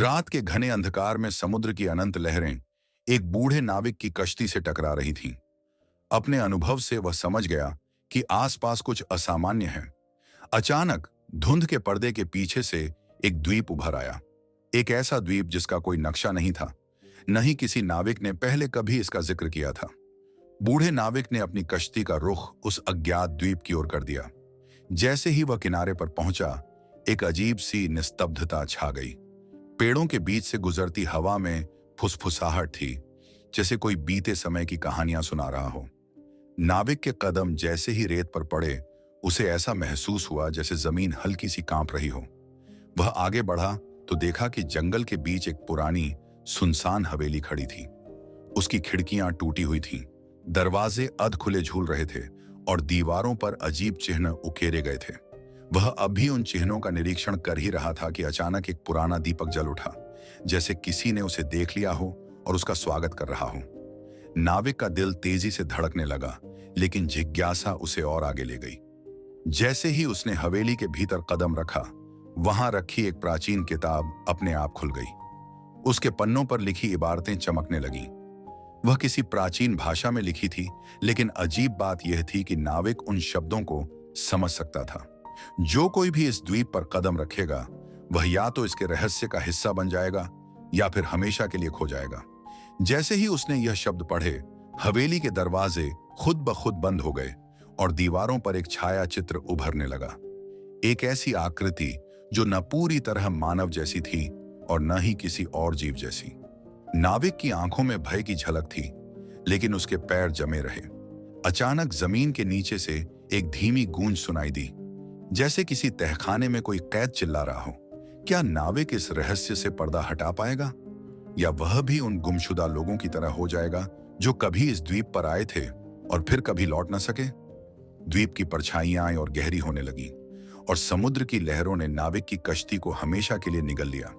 रात के घने अंधकार में समुद्र की अनंत लहरें एक बूढ़े नाविक की कश्ती से टकरा रही थीं। अपने अनुभव से वह समझ गया कि आसपास कुछ असामान्य है। अचानक धुंध के पर्दे के पीछे से एक द्वीप उभर आया। एक ऐसा द्वीप जिसका कोई नक्शा नहीं था, न ही किसी नाविक ने पहले कभी इसका जिक्र किया था। बूढ़े नाविक ने अपनी कश्ती का रुख उस अज्ञात द्वीप की ओर कर दिया। जैसे ही वह किनारे पर पहुंचा, एक अजीब सी निस्तब्धता छा गई। पेड़ों के बीच से गुजरती हवा में फुसफुसाहट थी, जैसे कोई बीते समय की कहानियां सुना रहा हो। नाविक के कदम जैसे ही रेत पर पड़े, उसे ऐसा महसूस हुआ जैसे जमीन हल्की सी कांप रही हो। वह आगे बढ़ा तो देखा कि जंगल के बीच एक पुरानी सुनसान हवेली खड़ी थी। उसकी खिड़कियां टूटी हुई थीं, दरवाजे अध खुले झूल रहे थे और दीवारों पर अजीब चिन्ह उकेरे गए थे। वह अभी उन चिन्हों का निरीक्षण कर ही रहा था कि अचानक एक पुराना दीपक जल उठा, जैसे किसी ने उसे देख लिया हो और उसका स्वागत कर रहा हो। नाविक का दिल तेजी से धड़कने लगा, लेकिन जिज्ञासा उसे और आगे ले गई। जैसे ही उसने हवेली के भीतर कदम रखा, वहां रखी एक प्राचीन किताब अपने आप खुल गई। उसके पन्नों पर लिखी इबारतें चमकने लगीं। वह किसी प्राचीन भाषा में लिखी थी, लेकिन अजीब बात यह थी कि नाविक उन शब्दों को समझ सकता था। जो कोई भी इस द्वीप पर कदम रखेगा, वह या तो इसके रहस्य का हिस्सा बन जाएगा या फिर हमेशा के लिए खो जाएगा। जैसे ही उसने यह शब्द पढ़े, हवेली के दरवाजे खुद ब खुद बंद हो गए और दीवारों पर एक छाया चित्र उभरने लगा। एक ऐसी आकृति जो न पूरी तरह मानव जैसी थी और न ही किसी और जीव जैसी। नाविक की आंखों में भय की झलक थी, लेकिन उसके पैर जमे रहे। अचानक जमीन के नीचे से एक धीमी गूंज सुनाई दी, जैसे किसी तहखाने में कोई कैद चिल्ला रहा हो। क्या नाविक इस रहस्य से पर्दा हटा पाएगा, या वह भी उन गुमशुदा लोगों की तरह हो जाएगा जो कभी इस द्वीप पर आए थे और फिर कभी लौट न सके? द्वीप की परछाइयां और गहरी होने लगी और समुद्र की लहरों ने नाविक की कश्ती को हमेशा के लिए निगल लिया।